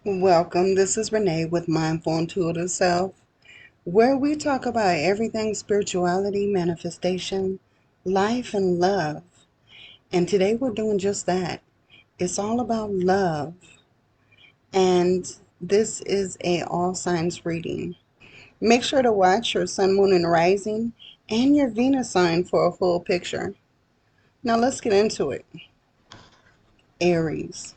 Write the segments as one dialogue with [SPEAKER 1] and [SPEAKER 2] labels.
[SPEAKER 1] Welcome. This is Renee with Mindful Intuitive Self, where we talk about everything spirituality, manifestation, life, and love. And today we're doing just that. It's all about love. And this is a all signs reading. Make sure to watch your sun, moon, and rising and your Venus sign for a full picture. Now let's get into it. Aries.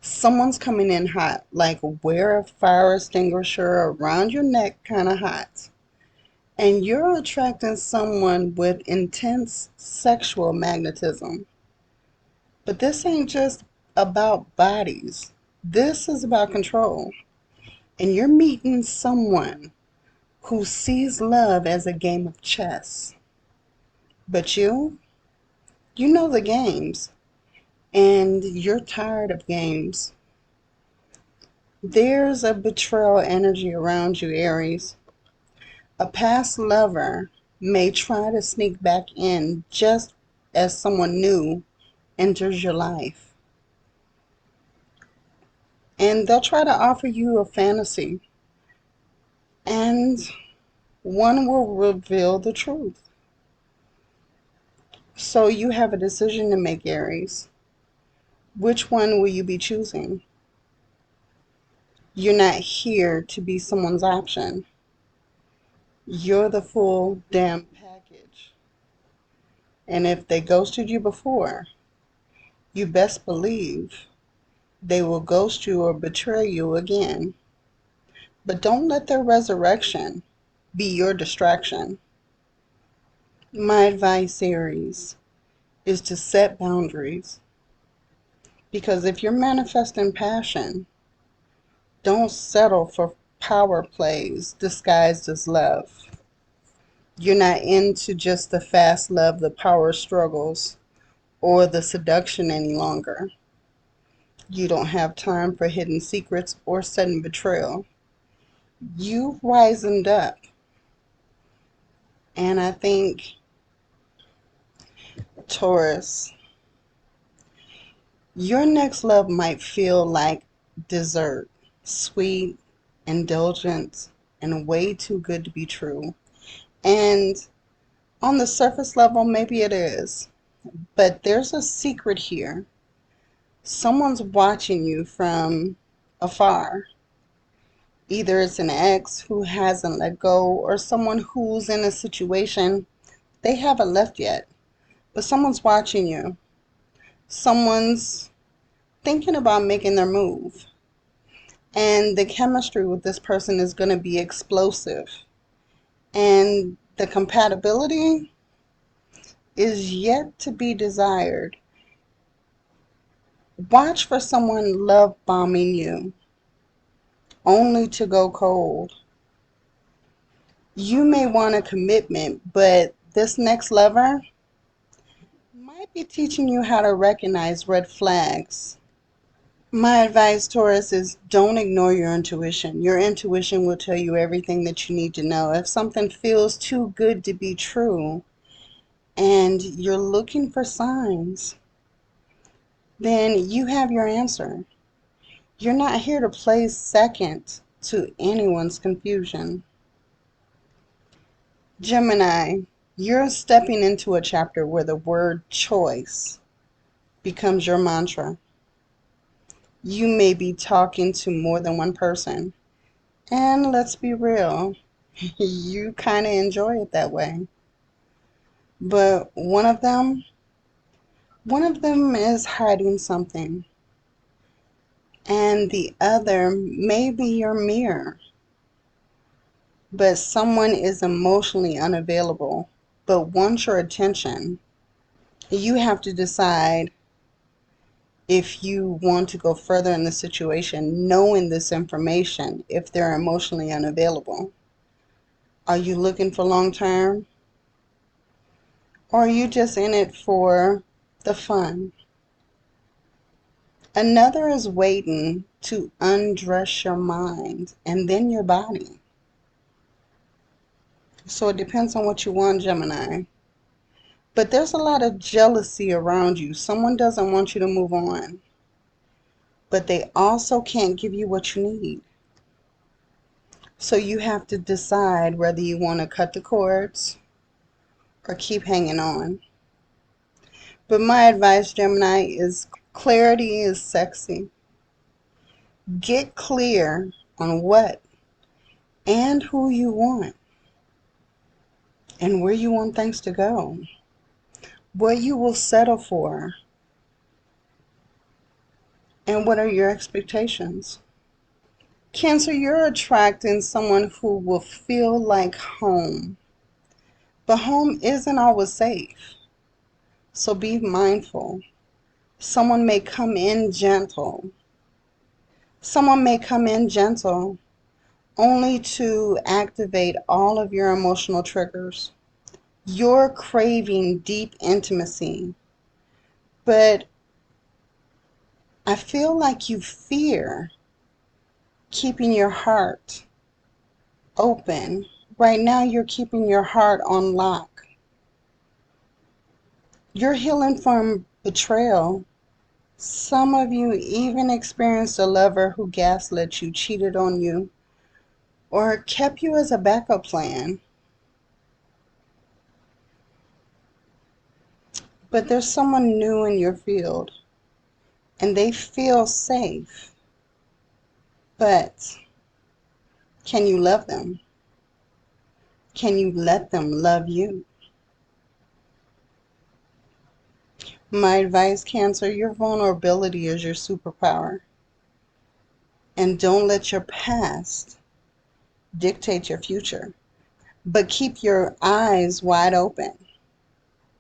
[SPEAKER 1] Someone's coming in hot, like wear a fire extinguisher around your neck, kind of hot. And you're attracting someone with intense sexual magnetism. But this ain't just about bodies. This is about control. And you're meeting someone who sees love as a game of chess. But you know the games, and you're tired of games. There's a betrayal energy around you, Aries. A past lover may try to sneak back in just as someone new enters your life. And they'll try to offer you a fantasy, and one will reveal the truth. So you have a decision to make, Aries. Which one will you be choosing? You're not here to be someone's option. You're the full damn package. And if they ghosted you before, you best believe they will ghost you or betray you again. But don't let their resurrection be your distraction. My advice, Aries, is to set boundaries. Because if you're manifesting passion, don't settle for power plays disguised as love. You're not into just the fast love, the power struggles, or the seduction any longer. You don't have time for hidden secrets or sudden betrayal. You've wisened up. And I think, Taurus, your next love might feel like dessert, sweet, indulgent, and way too good to be true. And on the surface level, maybe it is. But there's a secret here. Someone's watching you from afar. Either it's an ex who hasn't let go, or someone who's in a situation they haven't left yet. But someone's watching you. Someone's thinking about making their move. And the chemistry with this person is going to be explosive. And the compatibility is yet to be desired. Watch for someone love bombing you, only to go cold. You may want a commitment, but this next lover might be teaching you how to recognize red flags. My advice, Taurus, is don't ignore your intuition. Your intuition will tell you everything that you need to know. If something feels too good to be true and you're looking for signs, then you have your answer. You're not here to play second to anyone's confusion. Gemini, you're stepping into a chapter where the word choice becomes your mantra. You may be talking to more than one person. And let's be real, you kind of enjoy it that way. But one of them is hiding something. And the other may be your mirror. But someone is emotionally unavailable, but wants your attention. You have to decide if you want to go further in the situation, knowing this information, if they're emotionally unavailable. Are you looking for long term? Or are you just in it for the fun? Another is waiting to undress your mind and then your body. So it depends on what you want, Gemini. But there's a lot of jealousy around you. Someone doesn't want you to move on. but they also can't give you what you need. So you have to decide whether you want to cut the cords or keep hanging on. But my advice, Gemini, is clarity is sexy. Get clear on what and who you want and where you want things to go, what you will settle for, and what are your expectations. Cancer, you're attracting someone who will feel like home, but home isn't always safe, so be mindful. Someone may come in gentle. Someone may come in gentle only to activate all of your emotional triggers. You're craving deep intimacy, but I feel like you fear keeping your heart open. Right now, you're keeping your heart on lock. You're healing from betrayal. Some of you even experienced a lover who gaslit you, cheated on you, or kept you as a backup plan. But there's someone new in your field, and they feel safe. But can you love them? Can you let them love you? My advice, Cancer, your vulnerability is your superpower. And don't let your past dictate your future. But keep your eyes wide open.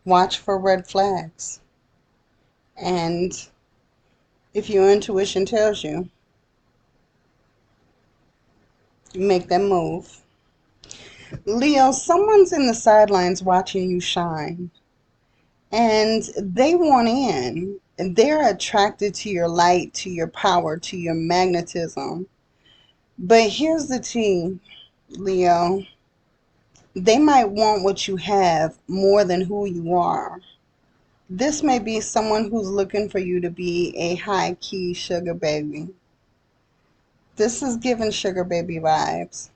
[SPEAKER 1] Watch for red flags. And if your intuition tells you, make that move. Leo, someone's in the sidelines watching you shine. And they want in. And they're attracted to your light, to your power, to your magnetism. But here's the tea, Leo. They might want what you have more than who you are. This may be someone who's looking for you to be a high-key sugar baby. This is giving sugar baby vibes.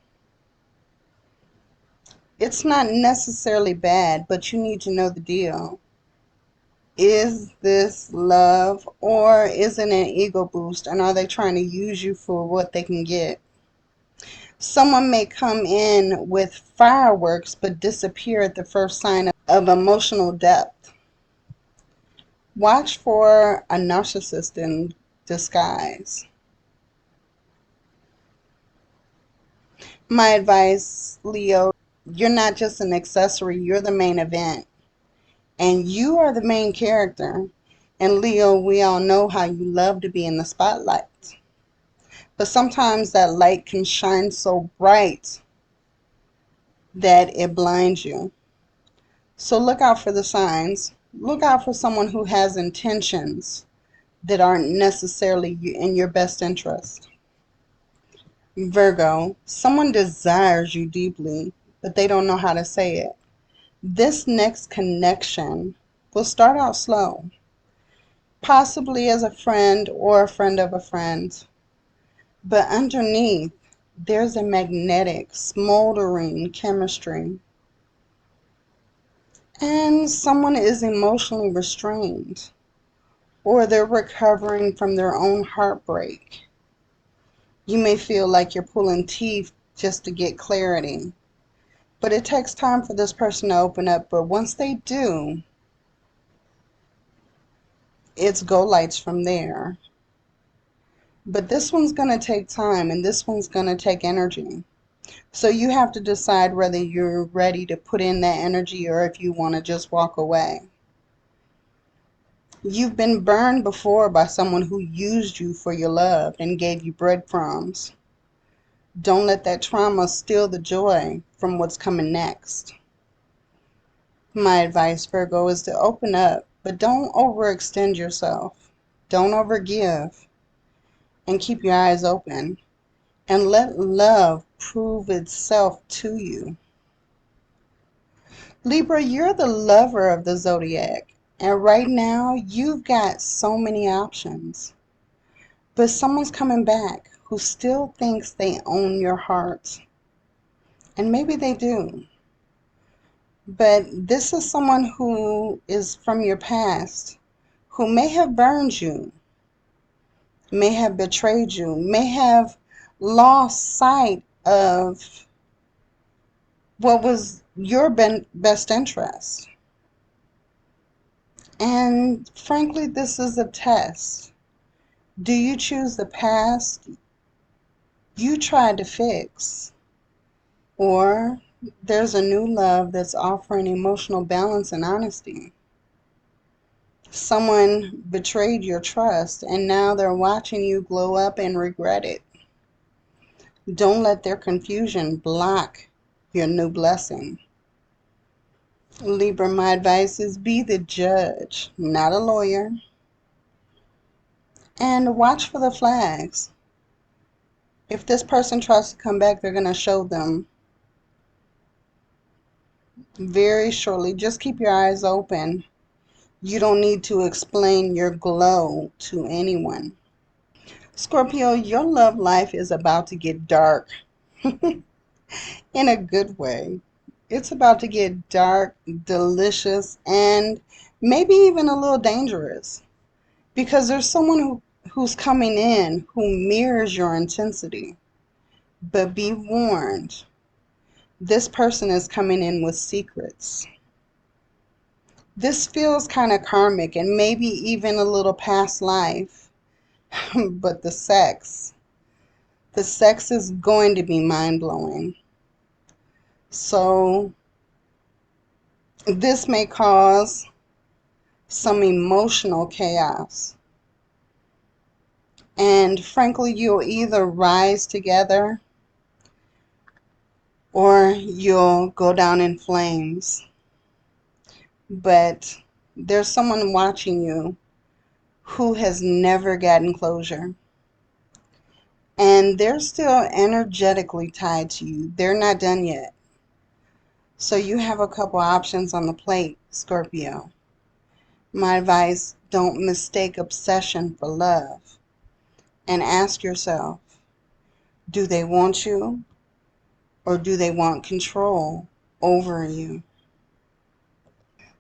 [SPEAKER 1] It's not necessarily bad, but you need to know the deal. Is this love, or is it an ego boost, and are they trying to use you for what they can get? Someone may come in with fireworks but disappear at the first sign of emotional depth. Watch for a narcissist in disguise. My advice, Leo, you're not just an accessory, you're the main event. And you are the main character. And Leo, we all know how you love to be in the spotlight. But sometimes that light can shine so bright that it blinds you. So look out for the signs. Look out for someone who has intentions that aren't necessarily in your best interest. Virgo, someone desires you deeply, but they don't know how to say it. This next connection will start out slow, possibly as a friend or a friend of a friend. But underneath, there's a magnetic, smoldering chemistry. And someone is emotionally restrained, or they're recovering from their own heartbreak. You may feel like you're pulling teeth just to get clarity. But it takes time for this person to open up. But once they do, it's go lights from there. But this one's going to take time, and this one's going to take energy. So you have to decide whether you're ready to put in that energy or if you want to just walk away. You've been burned before by someone who used you for your love and gave you breadcrumbs. Don't let that trauma steal the joy from what's coming next. My advice, Virgo, is to open up, but don't overextend yourself. Don't overgive, and keep your eyes open. And let love prove itself to you. Libra, you're the lover of the Zodiac. And right now, you've got so many options. But someone's coming back who still thinks they own your heart. And maybe they do. But this is someone who is from your past, who may have burned you, may have betrayed you, may have lost sight of what was your best interest. And frankly, this is a test. Do you choose the past you tried to fix? Or there's a new love that's offering emotional balance and honesty. Someone betrayed your trust and now they're watching you glow up and regret it. Don't let their confusion block your new blessing. Libra, my advice is be the judge, not a lawyer. And watch for the flags. If this person tries to come back, they're going to show them very shortly. Just keep your eyes open. You don't need to explain your glow to anyone. Scorpio, your love life is about to get dark in a good way. It's about to get dark, delicious, and maybe even a little dangerous. Because there's someone who's coming in who mirrors your intensity. But be warned, this person is coming in with secrets. This feels kind of karmic and maybe even a little past life. But the sex is going to be mind-blowing. So this may cause some emotional chaos. And frankly, you'll either rise together or you'll go down in flames. But there's someone watching you who has never gotten closure. And they're still energetically tied to you. They're not done yet. So you have a couple options on the plate, Scorpio. My advice, don't mistake obsession for love. And ask yourself, do they want you or do they want control over you?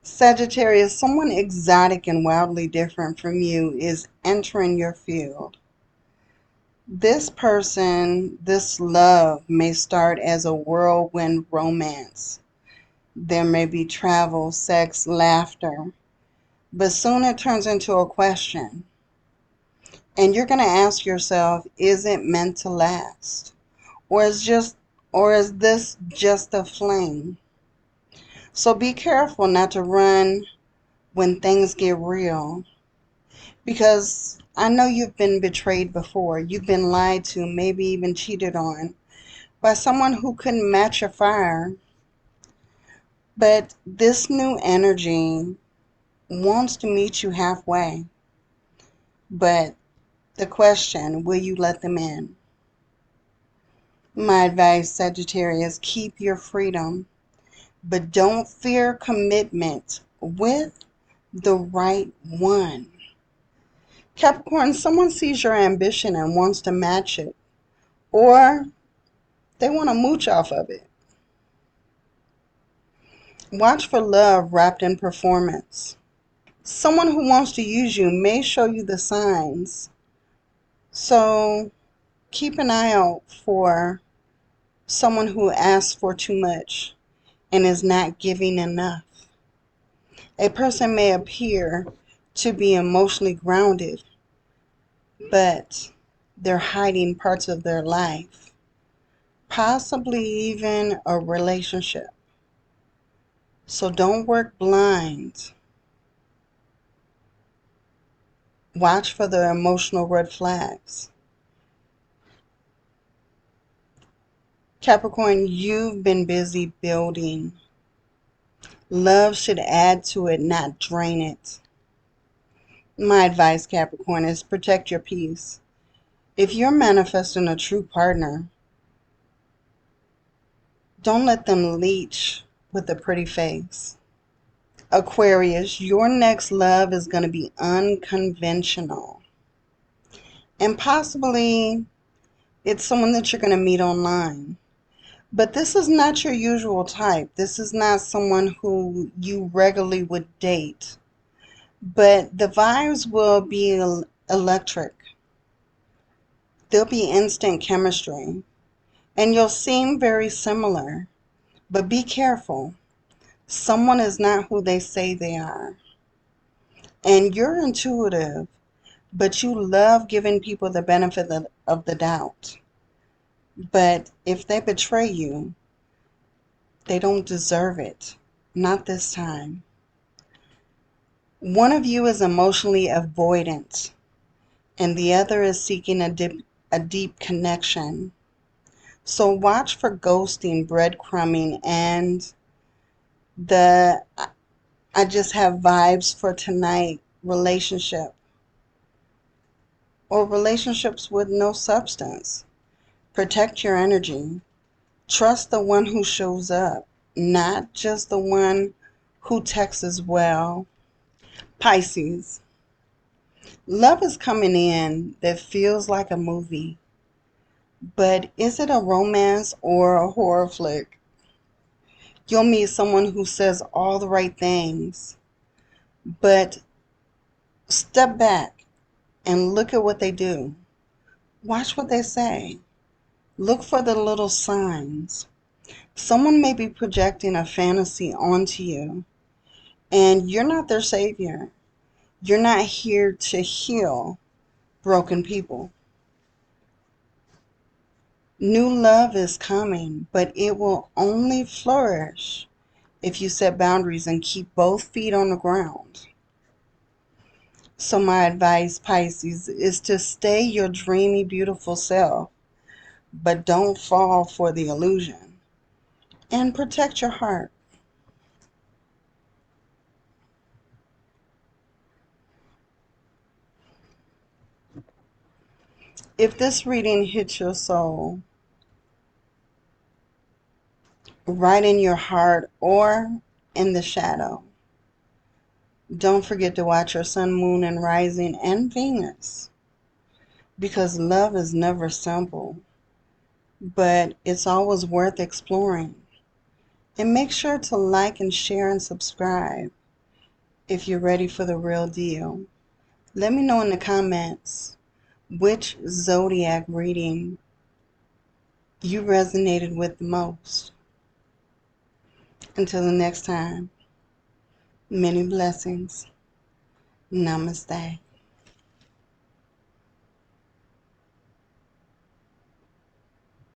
[SPEAKER 1] Sagittarius, someone exotic and wildly different from you is entering your field. This person, this love may start as a whirlwind romance. There may be travel, sex, laughter, but soon it turns into a question. And you're going to ask yourself, is it meant to last? Or is this just a fling? So be careful not to run when things get real. Because I know you've been betrayed before. You've been lied to, maybe even cheated on by someone who couldn't match your fire. But this new energy wants to meet you halfway. But the question, will you let them in? My advice, Sagittarius, keep your freedom, but don't fear commitment with the right one. Capricorn, someone sees your ambition and wants to match it, or they want to mooch off of it. Watch for love wrapped in performance. Someone who wants to use you may show you the signs. So keep an eye out for someone who asks for too much and is not giving enough. A person may appear to be emotionally grounded, but they're hiding parts of their life, possibly even a relationship. So don't work blind. Watch for the emotional red flags. Capricorn, you've been busy building. Love should add to it, not drain it. My advice, Capricorn, is protect your peace. If you're manifesting a true partner, don't let them leech with a pretty face. Aquarius, your next love is going to be unconventional. And possibly it's someone that you're going to meet online. But this is not your usual type. This is not someone who you regularly would date. But the vibes will be electric. There'll be instant chemistry. And you'll seem very similar. But be careful. Someone is not who they say they are. And you're intuitive, but you love giving people the benefit of the doubt. But if they betray you, they don't deserve it. Not this time. One of you is emotionally avoidant, and the other is seeking a deep connection. So watch for ghosting, breadcrumbing, and the I just have vibes for tonight relationship or relationships with no substance. Protect your energy. Trust the one who shows up, not just the one who texts as well. Pisces. Love is coming in that feels like a movie, but is it a romance or a horror flick? You'll meet someone who says all the right things, but step back and look at what they do. Watch what they say. Look for the little signs. Someone may be projecting a fantasy onto you, and you're not their savior. You're not here to heal broken people. New love is coming, but it will only flourish if you set boundaries and keep both feet on the ground. So my advice, Pisces, is to stay your dreamy, beautiful self, but don't fall for the illusion. And protect your heart. If this reading hits your soul, right in your heart or in the shadow, don't forget to watch your sun, moon, and rising and Venus, because love is never simple, but it's always worth exploring. And make sure to like and share and subscribe if you're ready for the real deal. Let me know in the comments which zodiac reading you resonated with the most. Until the next time, many blessings. Namaste.